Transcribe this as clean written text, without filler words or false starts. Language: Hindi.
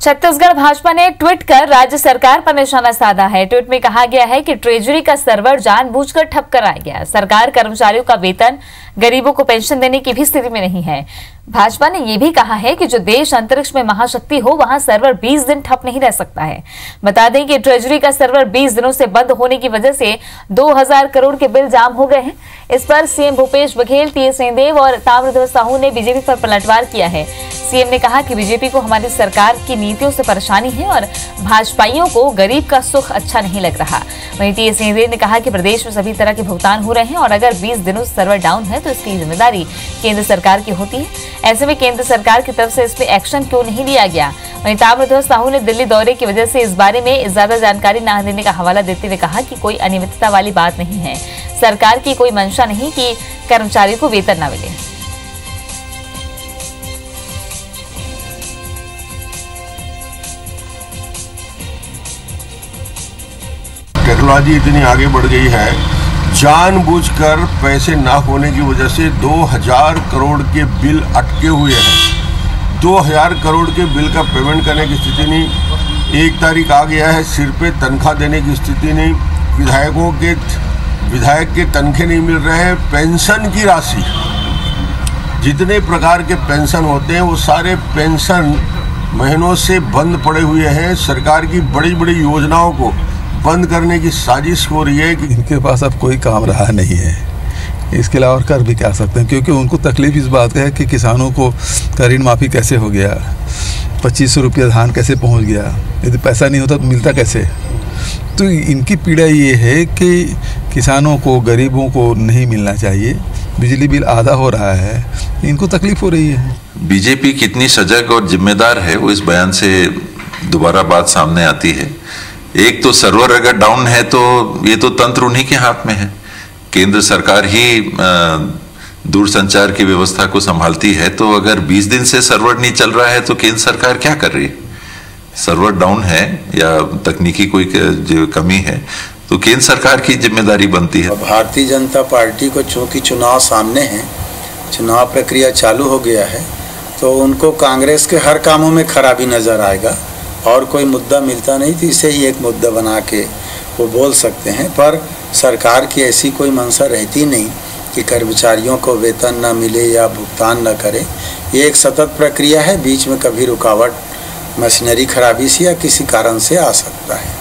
छत्तीसगढ़ भाजपा ने ट्वीट कर राज्य सरकार पर निशाना साधा है। ट्वीट में कहा गया है कि ट्रेजरी का सर्वर जानबूझकर ठप कराया गया। सरकार कर्मचारियों का वेतन, गरीबों को पेंशन देने की भी स्थिति में नहीं है। भाजपा ने यह भी कहा है कि जो देश अंतरिक्ष में महाशक्ति हो, वहां सर्वर 20 दिन ठप नहीं रह सकता है। बता दें कि ट्रेजरी का सर्वर 20 दिनों से बंद होने की वजह से 2000 करोड़ के बिल जाम हो गए हैं। इस पर सीएम भूपेश बघेल, टीएस सिंहदेव और ताम्रध्वज साहू ने बीजेपी पर पलटवार किया है। सीएम ने कहा कि बीजेपी को हमारी सरकार की नीतियों से परेशानी है और भाजपाइयों को गरीब का सुख अच्छा नहीं लग रहा। वहीं टीएस सिंहदेव ने कहा कि प्रदेश में सभी तरह के भुगतान हो रहे हैं और अगर 20 दिनों से सर्वर डाउन है तो इसकी जिम्मेदारी केंद्र सरकार की होती है। ऐसे में केंद्र सरकार की तरफ से इस पे एक्शन क्यों नहीं लिया गया। वहीं ताम्रध्वज साहू ने दिल्ली दौरे की वजह से इस बारे में ज्यादा जानकारी न देने का हवाला देते हुए कहा कि कोई अनियमितता वाली बात नहीं है। सरकार की कोई मंशा नहीं कि कर्मचारियों को वेतन न मिले। टेक्नोलॉजी इतनी आगे बढ़ गई है, जानबूझकर पैसे ना होने की वजह से 2000 करोड़ के बिल अटके हुए हैं। 2000 करोड़ के बिल का पेमेंट करने की स्थिति नहीं। 1 तारीख आ गया है, सिर पे तनख्वाह देने की स्थिति नहीं। विधायक के तनखे नहीं मिल रहे हैं। पेंशन की राशि, जितने प्रकार के पेंशन होते हैं वो सारे पेंशन महीनों से बंद पड़े हुए हैं। सरकार की बड़ी बड़ी योजनाओं को बंद करने की साजिश हो रही है कि इनके पास अब कोई काम रहा नहीं है। इसके अलावा और कर भी क्या सकते हैं, क्योंकि उनको तकलीफ इस बात का है कि किसानों को ऋण माफ़ी कैसे हो गया, 2500 रुपया धान कैसे पहुंच गया, यदि पैसा नहीं होता तो मिलता कैसे। तो इनकी पीड़ा ये है कि किसानों को, गरीबों को नहीं मिलना चाहिए। बिजली बिल आधा हो रहा है, इनको तकलीफ हो रही है। बीजेपी कितनी सजग और जिम्मेदार है वो इस बयान से दोबारा बात सामने आती है। एक तो सर्वर अगर डाउन है तो ये तो तंत्र उन्हीं के हाथ में है। केंद्र सरकार ही दूरसंचार की व्यवस्था को संभालती है, तो अगर 20 दिन से सर्वर नहीं चल रहा है तो केंद्र सरकार क्या कर रही है? सर्वर डाउन है या तकनीकी कोई जो कमी है तो केंद्र सरकार की जिम्मेदारी बनती है। भारतीय जनता पार्टी को चूंकि चुनाव सामने है, चुनाव प्रक्रिया चालू हो गया है, तो उनको कांग्रेस के हर कामों में खराबी नजर आएगा और कोई मुद्दा मिलता नहीं तो इसे ही एक मुद्दा बना के वो बोल सकते हैं। पर सरकार की ऐसी कोई मंशा रहती नहीं कि कर्मचारियों को वेतन न मिले या भुगतान न करे। ये एक सतत प्रक्रिया है, बीच में कभी रुकावट मशीनरी खराबी से या किसी कारण से आ सकता है।